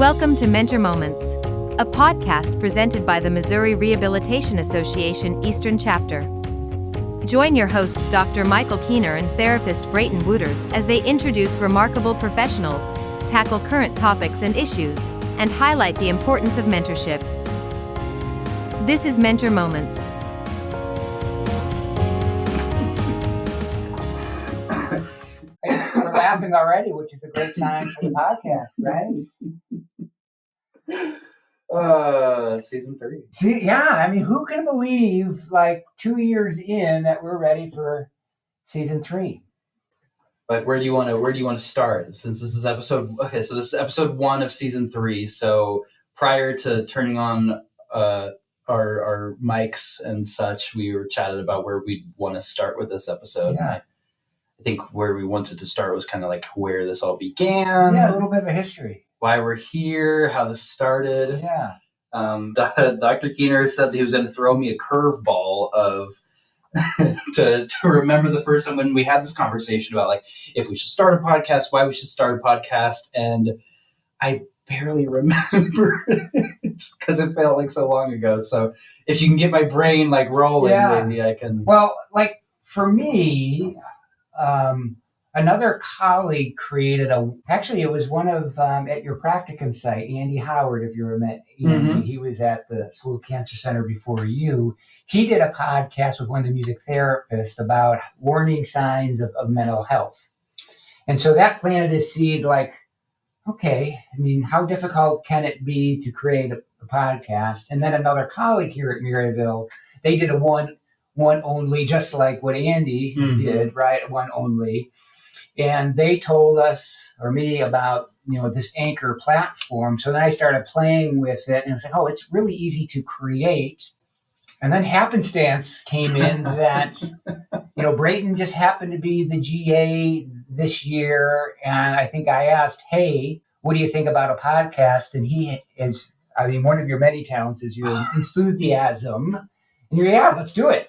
Welcome to Mentor Moments, a podcast presented by the Missouri Rehabilitation Association Eastern Chapter. Join your hosts Dr. Michael Kiener and therapist Brayton as they introduce remarkable professionals, tackle current topics and issues, and highlight the importance of mentorship. This is Mentor Moments. We're laughing already, which is a great sign for the podcast, right? Season 3. See, yeah, I mean, who can believe, 2 years in, that we're ready for season 3? But where do you want to start? Since this is this is episode 1 of season 3. So prior to turning on our mics and such, we were chatted about where we want to start with this episode. Yeah. I think where we wanted to start was kind of like where this all began. Yeah, a little bit of a history. Why we're here, how this started. Yeah. Dr. Kiener said that he was going to throw me a curveball of to remember the first time when we had this conversation about like if we should start a podcast, why we should start a podcast, and I barely remember it because it felt like so long ago. So if you can get my brain like rolling, maybe I can. Well, for me. Another colleague created actually it was one of, at your practicum site, Andy Howard, if you ever met Andy, mm-hmm. He was at the Slough Cancer Center before you. He did a podcast with one of the music therapists about warning signs of mental health. And so that planted a seed okay, I mean, how difficult can it be to create a podcast? And then another colleague here at Maryville, they did a one only, just like what Andy mm-hmm. did, right? One only. And they told us, or me, about, this Anchor platform. So then I started playing with it and it's it's really easy to create. And then happenstance came in that, Brayton just happened to be the GA this year. And I think I asked, hey, what do you think about a podcast? And he is, one of your many talents is your enthusiasm. And you're, let's do it.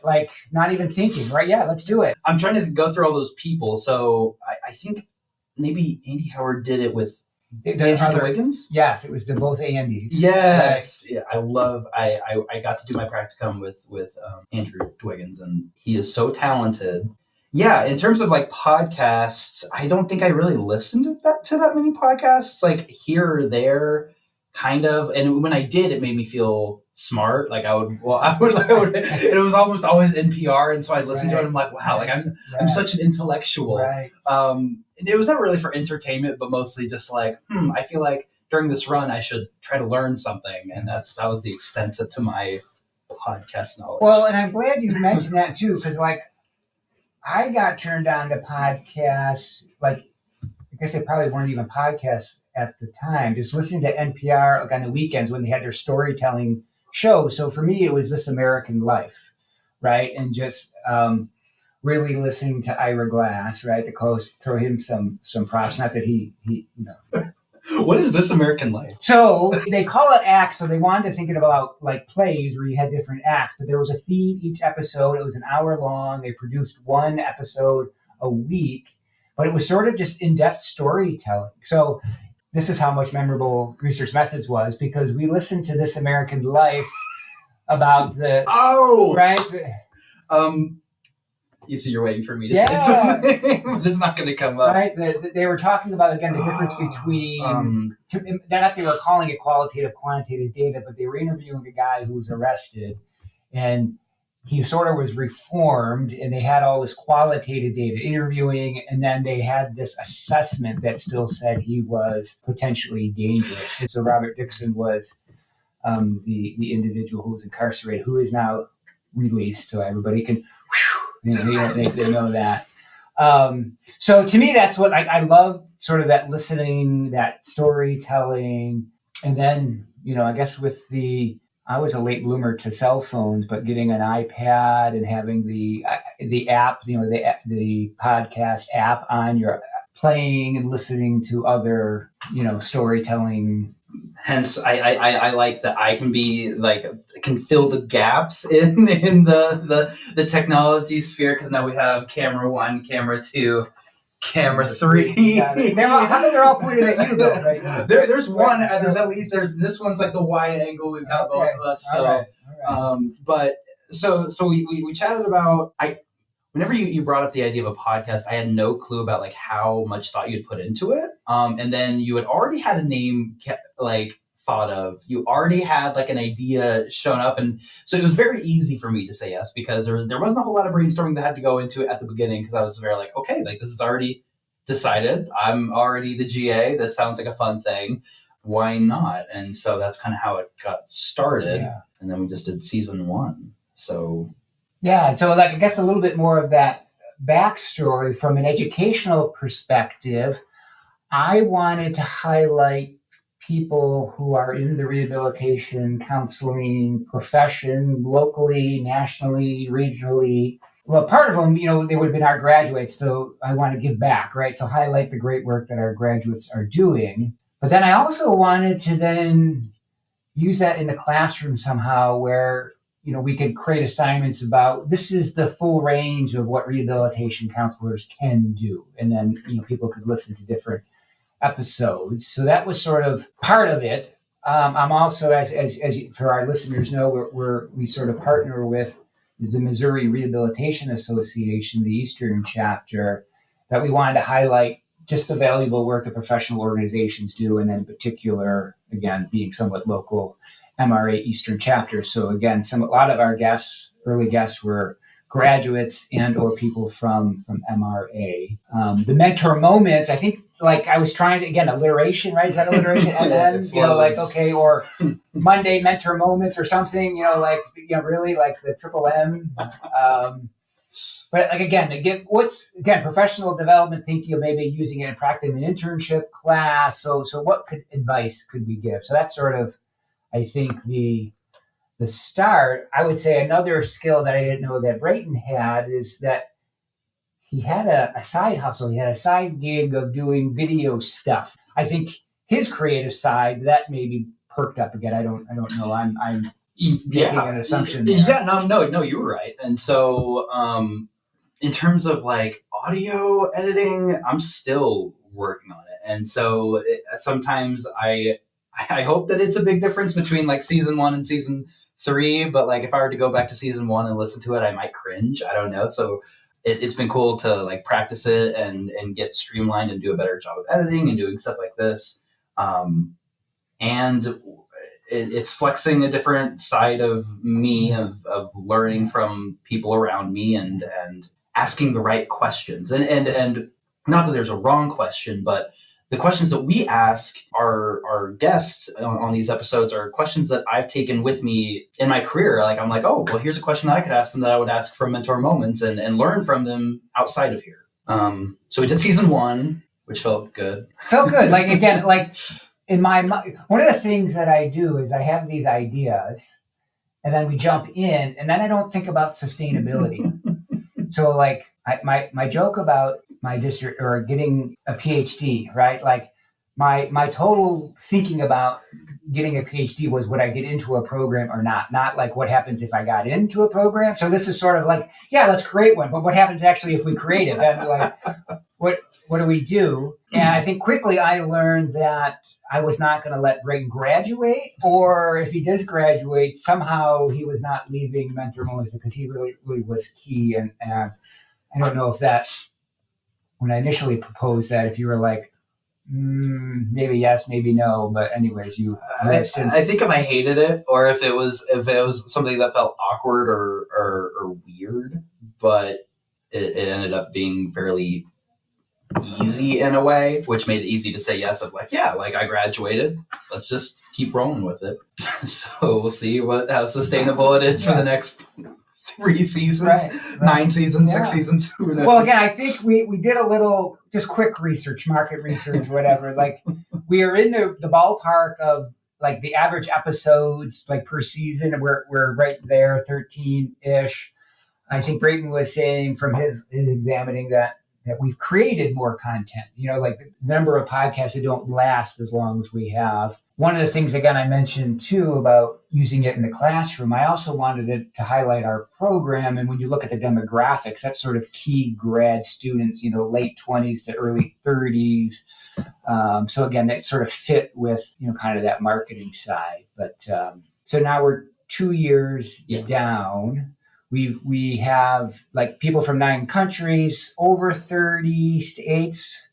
Not even thinking, right? Yeah, let's do it. I'm trying to go through all those people. So I think maybe Andy Howard did it with Andrew Dwiggins. Yes, it was both Andys. Yes. Yeah, I got to do my practicum with Andrew Dwiggins, and he is so talented. Yeah, in terms of podcasts, I don't think I really listened to that many podcasts, here or there, kind of. And when I did, it made me feel smart. It was almost always NPR, and so I'd listen to it and I'm like, wow, I'm such an intellectual. Right. It was not really for entertainment, but mostly just I feel like during this run I should try to learn something, and that was the extent to my podcast knowledge. Well, and I'm glad you mentioned that too, because I got turned on to podcasts. I guess they probably weren't even podcasts at the time. Just listening to NPR on the weekends when they had their storytelling show. So for me, it was This American Life, right? And just really listening to Ira Glass, right? To throw him some props. Not that he. What is This American Life? So they call it acts. So they wanted to think about plays where you had different acts, but there was a theme each episode. It was an hour long. They produced one episode a week, but it was sort of just in-depth storytelling. So this is how much memorable Research Methods was, because we listened to This American Life about the... Oh! Right? You see, you're waiting for me to say something. It's not going to come up. Right? They were talking about, again, the difference between... not they were calling it qualitative, quantitative data, but they were interviewing a guy who was arrested, and he sort of was reformed, and they had all this qualitative data interviewing, and then they had this assessment that still said he was potentially dangerous. And so Robert Dixon was the individual who was incarcerated, who is now released, so everybody can, they know that. So to me, that's what I love, sort of that listening, that storytelling, and then, I guess I was a late bloomer to cell phones, but getting an iPad and having the app, the podcast app on your playing and listening to other, storytelling. Hence, I like that I can be can fill the gaps in the technology sphere, because now we have camera 1, camera 2, Camera 3. Yeah, how come they're all pointed at you though? Right? There's one. There's at least this one's like the wide angle. We've got both of us. So, all right. But so we chatted about whenever you brought up the idea of a podcast, I had no clue about like how much thought you'd put into it. And then you had already had a name like thought of. You already had like an idea shown up, and so it was very easy for me to say yes because there wasn't a whole lot of brainstorming that had to go into it at the beginning because I was very like, okay, like this is already decided. I'm already the GA. This sounds like a fun thing. Why not? And so that's kind of how it got started. Yeah. And then we just did season 1. So yeah, so like I guess a little bit more of that backstory from an educational perspective. I wanted to highlight people who are in the rehabilitation counseling profession locally, nationally, regionally. Well, part of them, they would have been our graduates, so I want to give back, right? So highlight the great work that our graduates are doing. But then I also wanted to then use that in the classroom somehow where, we could create assignments about this is the full range of what rehabilitation counselors can do. And then, people could listen to different episodes. So that was sort of part of it. I'm also, as for our listeners know, we sort of partner with the Missouri Rehabilitation Association, the Eastern Chapter, that we wanted to highlight just the valuable work that professional organizations do, and then in particular, again, being somewhat local, MRA Eastern Chapter. So again, a lot of our early guests were graduates and or people from MRA. The mentor moments, I think, like I was trying to, again, alliteration, right? Is that alliteration? And then, okay, or Monday mentor moments or something, really like the triple M. But like, again, professional development, thinking of maybe using it in practice in an internship class. So what advice could we give? So that's sort of, I think, the start. I would say another skill that I didn't know that Brayton had is that he had a side hustle. He had a side gig of doing video stuff. I think his creative side, that maybe perked up again. I don't know. I'm making an assumption there. Yeah, no, you were right. And so in terms of like audio editing, I'm still working on it. And so sometimes I hope that it's a big difference between like season 1 and season 3, but like if I were to go back to season 1 and listen to it, I might cringe. I don't know. So it's been cool to like practice it and get streamlined and do a better job of editing and doing stuff like this. And it's flexing a different side of me, of learning from people around me and asking the right questions. And not that there's a wrong question, but the questions that we ask our guests on these episodes are questions that I've taken with me in my career. Like I'm like, oh, well, here's a question that I could ask them that I would ask from Mentor Moments and learn from them outside of here. So we did season 1, which felt good. Like, again, like in my mind, one of the things that I do is I have these ideas and then we jump in and then I don't think about sustainability. So like my joke about my district or getting a PhD, right? Like my total thinking about getting a PhD was, would I get into a program or not? Not like what happens if I got into a program. So this is sort of like, yeah, let's create one. But what happens actually if we create it? That's like, what do we do? And I think quickly I learned that I was not going to let Brayton graduate, or if he does graduate, somehow he was not leaving Mentor Moments because he really, really was key. And I don't know if that, when I initially proposed that, if you were like, maybe yes, maybe no, but anyways, you have since. I think if I hated it, or if it was something that felt awkward or weird, but it ended up being fairly easy in a way, which made it easy to say yes. Of like, yeah, like I graduated, let's just keep rolling with it. So we'll see how sustainable it is for the next 3 seasons, right. 9 seasons, 6 seasons. Well, again, I think we did a little just quick research, market research, whatever. Like we are in the ballpark of like the average episodes like per season. We're right there, 13-ish. I think Brayton was saying from his examining that that we've created more content, like the number of podcasts that don't last as long as we have. One of the things, again, I mentioned too about using it in the classroom, I also wanted it to highlight our program. And when you look at the demographics, that's sort of key grad students, late 20s to early 30s. So again, that sort of fit with, kind of that marketing side. But so now we're 2 years down. We have like people from 9 countries, over 30 states,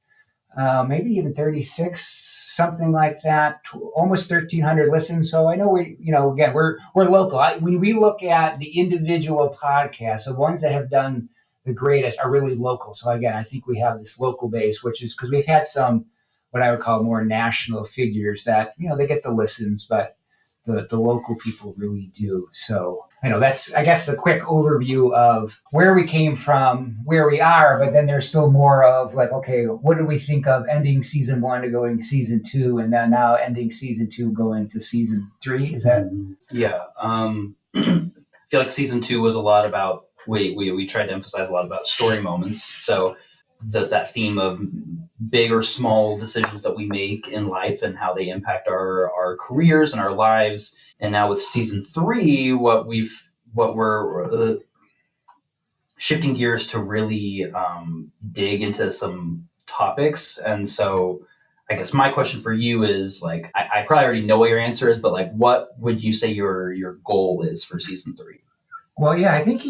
maybe even 36, something like that, almost 1,300 listens. So I know again, we're local. When we look at the individual podcasts, the ones that have done the greatest are really local. So again, I think we have this local base, which is because we've had some, what I would call more national figures that, they get the listens, but the local people really do. So that's, I guess, a quick overview of where we came from, where we are, but then there's still more of like, okay, what do we think of ending season 1 to going season 2, and then now ending season 2 going to season 3? Is that? Yeah. I feel like season 2 was a lot about, we tried to emphasize a lot about story moments. So that theme of big or small decisions that we make in life and how they impact our careers and our lives. And now with season 3, what we're shifting gears to really dig into some topics. And so I guess my question for you is like, I probably already know what your answer is, but like, what would you say your goal is for season 3? Well, yeah, I think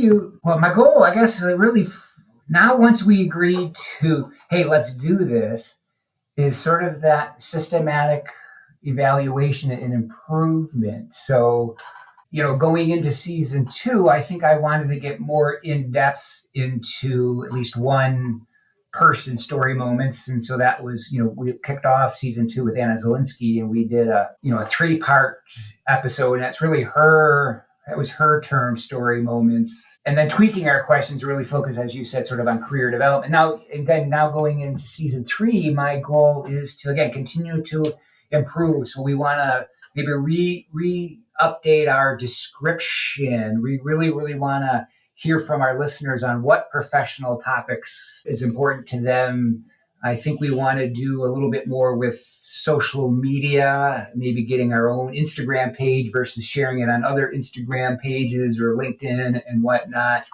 my goal, I guess, really now once we agree to, hey, let's do this, is sort of that systematic evaluation and improvement. So, going into season 2, I think I wanted to get more in depth into at least one person story moments. And so that was, we kicked off season 2 with Anna Zielinski, and we did a 3-part episode. And that's really that was her term, story moments. And then tweaking our questions really focused, as you said, sort of on career development. Now going into season 3, my goal is to, again, continue to improve. So we want to maybe update our description. We really, really want to hear from our listeners on what professional topics is important to them. I think we want to do a little bit more with social media, maybe getting our own Instagram page versus sharing it on other Instagram pages or LinkedIn and whatnot.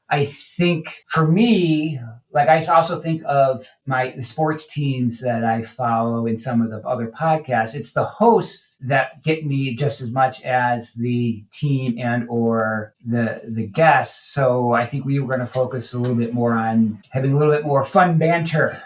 I think for me, like I also think of the sports teams that I follow in some of the other podcasts. It's the hosts that get me just as much as the team and or the guests. So I think we were going to focus a little bit more on having a little bit more fun banter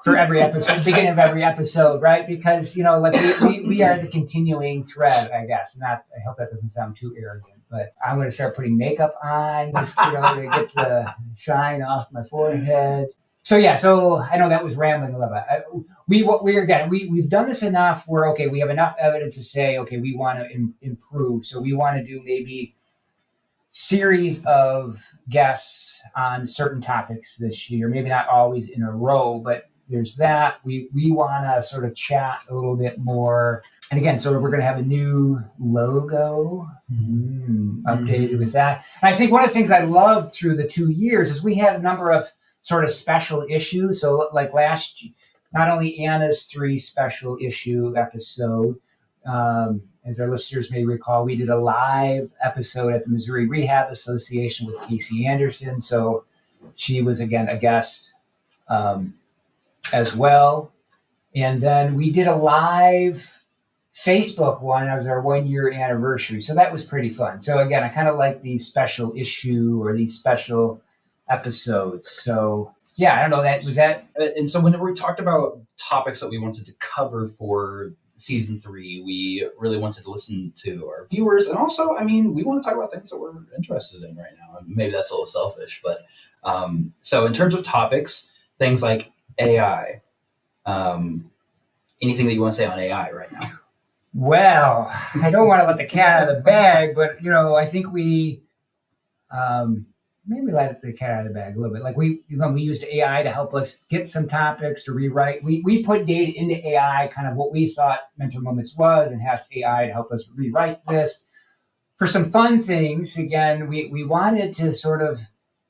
for every episode, beginning of every episode, right? Because, like we are the continuing thread, I guess. I hope that doesn't sound too arrogant. But I'm going to start putting makeup on, to get the shine off my forehead. So I know that was rambling a little bit. We've done this enough. We're okay. We have enough evidence to say, okay, we want to improve. So we want to do maybe series of guests on certain topics this year. Maybe not always in a row, but there's that. We want to sort of chat a little bit more. And again, so we're going to have a new logo updated with that. And I think one of the things I loved through the 2 years is we had a number of sort of special issues. So like not only Anna's 3 special issue episode, as our listeners may recall, we did a live episode at the Missouri Rehab Association with Casey Anderson. So she was, again, a guest as well. And then we did a live Facebook one. It was our 1-year anniversary. So that was pretty fun. So again, I kind of like these special issue or these special episodes. So yeah, I don't know, that. And so whenever we talked about topics that we wanted to cover for season 3, we really wanted to listen to our viewers. And also, we want to talk about things that we're interested in right now. Maybe that's a little selfish, but so in terms of topics, things like AI, anything that you want to say on AI right now? Well, I don't want to let the cat out of the bag, but I think we maybe let the cat out of the bag a little bit. Like we used AI to help us get some topics to rewrite. We put data into AI, kind of what we thought Mentor Moments was, and asked AI to help us rewrite this. For some fun things, again, we wanted to sort of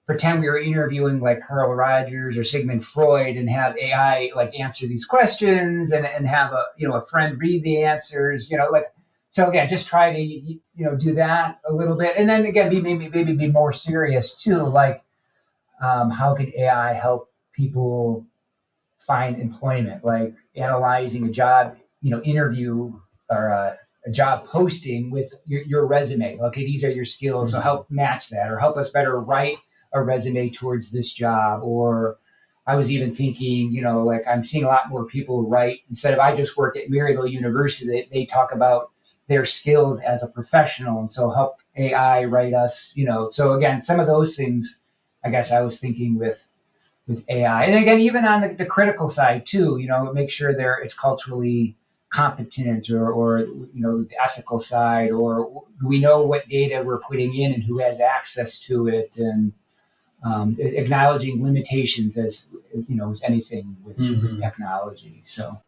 pretend we were interviewing like Carl Rogers or Sigmund Freud and have AI like answer these questions and have a friend read the answers, so again, just try to, do that a little bit. And then again, maybe be more serious too. Like, how can AI help people find employment? Like analyzing a job, interview or a job posting with your resume. Okay, these are your skills. So help match that, or help us better write a resume towards this job. Or I was even thinking, like I'm seeing a lot more people write, instead of I just work at Maryville University, they talk about their skills as a professional. And so help AI write us, so again, some of those things, I guess I was thinking with AI. And again, even on the critical side too, make sure it's culturally competent or the ethical side, or we know what data we're putting in and who has access to it, and acknowledging limitations as anything with technology. So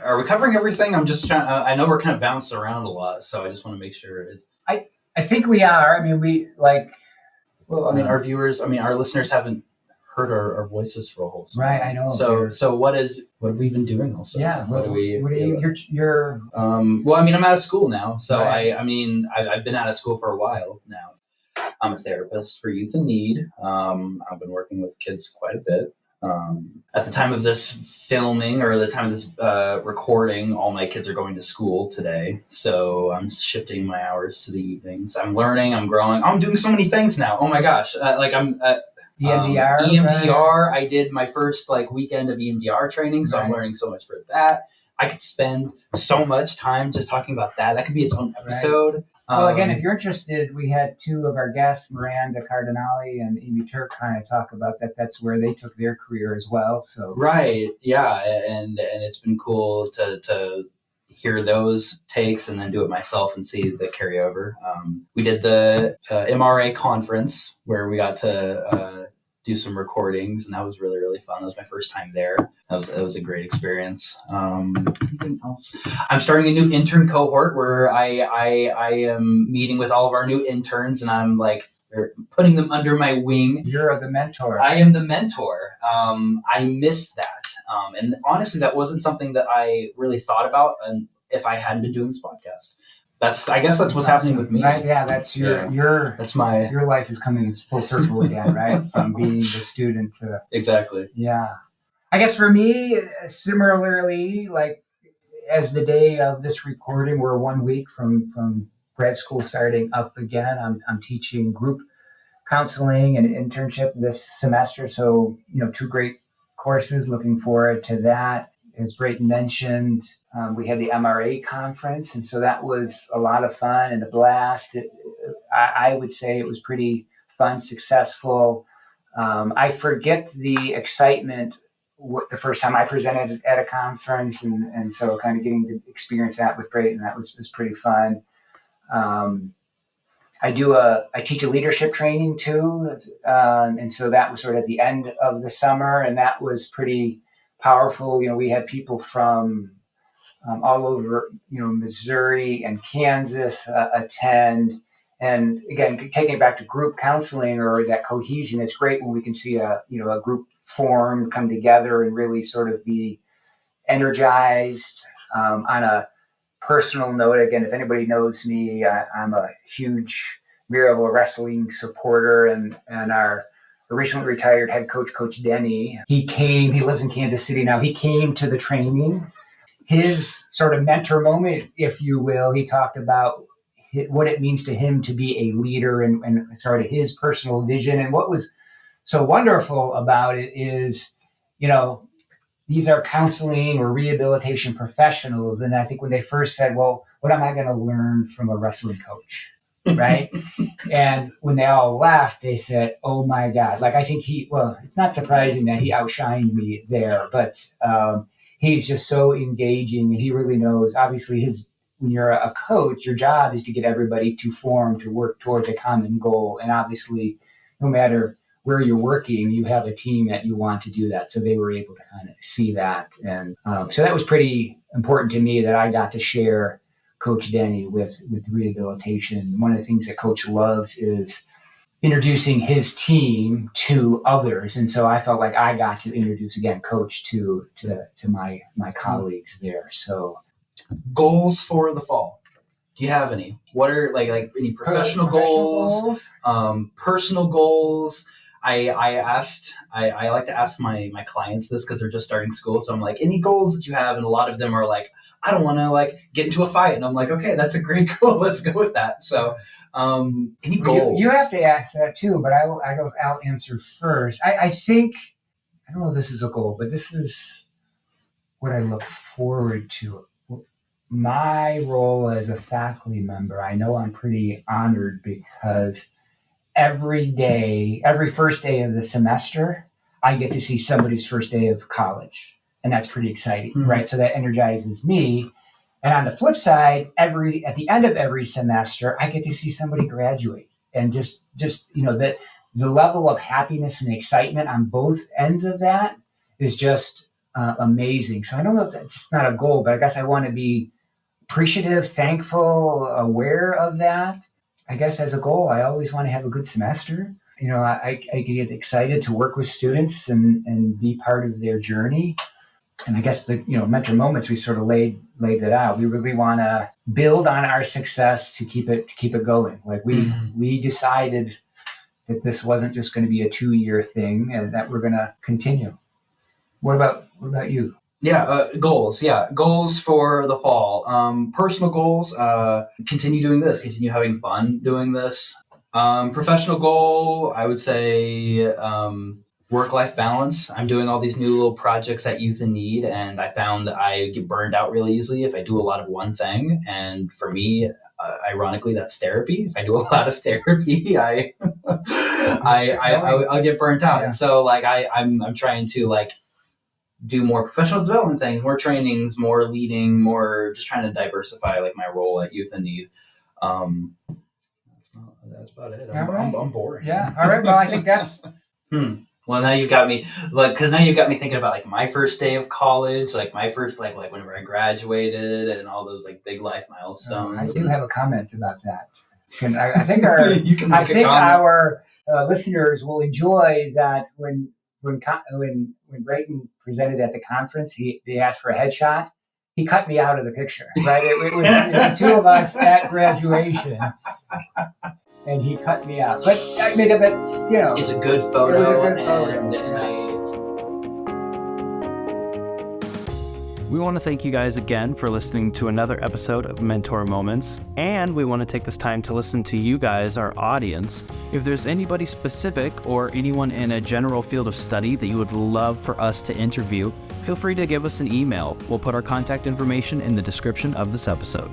are we covering everything? I'm just trying, I know we're kind of bouncing around a lot, so I just want to make sure it's... I think we are. I mean, our viewers, our listeners haven't heard our voices for a whole summer. Right, I know. So what have we been doing also? Yeah. What are we? You're well, I'm out of school now, so right. I've been out of school for a while now. I'm a therapist for youth in need. I've been working with kids quite a bit. At the time of this filming, or the time of this recording, all my kids are going to school today, so I'm shifting my hours to the evenings. I'm learning, I'm growing, I'm doing so many things now. Oh my gosh, I'm EMDR. EMDR. Right? I did my first weekend of EMDR training, so I'm learning so much for that. I could spend so much time just talking about that. That could be its own episode. Right. Well, again, if you're interested, we had two of our guests, Miranda Cardinale and Amy Turk, kind of talk about that. That's where they took their career as well. So right, yeah, and it's been cool to hear those takes and then do it myself and see the carryover. We did the MRA Conference where we got to do some recordings, and that was really, really fun. That was my first time there. That was a great experience. Anything else? I'm starting a new intern cohort where I am meeting with all of our new interns, and I'm putting them under my wing. You're the mentor. I am the mentor. I miss that. And honestly, that wasn't something that I really thought about if I hadn't been doing this podcast. I guess that's what's happening with me. Right? Yeah, that's your life is coming full circle again, right? From being the student to... Exactly. Yeah. I guess for me, similarly, as the day of this recording, we're 1 week from grad school starting up again. I'm teaching group counseling and internship this semester. So, 2 great courses, looking forward to that. As Brayton mentioned, we had the MRA Conference, and so that was a lot of fun and a blast. I would say it was pretty fun, successful. I forget the excitement the first time I presented at a conference, and so kind of getting to experience that with Brayton, that was pretty fun. I teach a leadership training too, and so that was sort of at the end of the summer, and that was pretty powerful. We had people from all over, Missouri and Kansas attend. And again, taking it back to group counseling or that cohesion, it's great when we can see a group form, come together and really sort of be energized. On a personal note, again, if anybody knows me, I'm a huge Maryville wrestling supporter, and our recently retired head coach, Coach Denny, he lives in Kansas City now. He came to the training. His sort of mentor moment, if you will, he talked about what it means to him to be a leader and sort of his personal vision. And what was so wonderful about it is, these are counseling or rehabilitation professionals. And I think when they first said, well, what am I going to learn from a wrestling coach? Right. And when they all left, they said, oh my God, I think it's not surprising that he outshined me there, but he's just so engaging, and he really knows, obviously when you're a coach, your job is to get everybody to form, to work towards a common goal. And obviously, no matter where you're working, you have a team that you want to do that. So they were able to kind of see that. And so that was pretty important to me that I got to share Coach Denny with rehabilitation. One of the things that Coach loves is introducing his team to others. And so I felt like I got to introduce, again, coach to my colleagues there. So goals for the fall. Do you have any? What are like any professional goals? Personal goals? I like to ask my clients this because they're just starting school. So I'm like, any goals that you have? And a lot of them are like, I don't want to like get into a fight. And I'm like, okay, that's a great goal. Let's go with that. So any goals? You have to ask that too, but I'll answer first. I think, I don't know if this is a goal, but this is what I look forward to. My role as a faculty member, I know I'm pretty honored because every first day of the semester, I get to see somebody's first day of college. And that's pretty exciting, right? So that energizes me. And on the flip side, at the end of every semester, I get to see somebody graduate. And just that the level of happiness and excitement on both ends of that is just amazing. So I don't know if that's not a goal, but I guess I want to be appreciative, thankful, aware of that. I guess as a goal, I always want to have a good semester. I get excited to work with students and be part of their journey. And I guess the mentor moments, we sort of laid it out. We really want to build on our success to keep it going. Like we decided that this wasn't just going to be a 2-year thing, and that we're going to continue. What about you? Yeah, goals. Yeah, goals for the fall. Personal goals. Continue doing this. Continue having fun doing this. Professional goal, I would say. Work-life balance. I'm doing all these new little projects at Youth in Need, and I found that I get burned out really easily if I do a lot of one thing. And for me, ironically, that's therapy. If I do a lot of therapy, I get burnt out. Yeah. And so, like, I'm trying to like do more professional development things, more trainings, more leading, more just trying to diversify like my role at Youth in Need. That's about it. I'm bored. Yeah. All right. Well, I think that's. Well, now you've got me, because now you've got me thinking about like my first day of college, like my first, like whenever I graduated and all those like big life milestones. I do have a comment about that. I think our listeners will enjoy that when Brayton presented at the conference, they asked for a headshot. He cut me out of the picture, right? It was the two of us at graduation. And he cut me out. But I mean, it's a good photo. We want to thank you guys again for listening to another episode of Mentor Moments. And we want to take this time to listen to you guys, our audience. If there's anybody specific or anyone in a general field of study that you would love for us to interview, feel free to give us an email. We'll put our contact information in the description of this episode.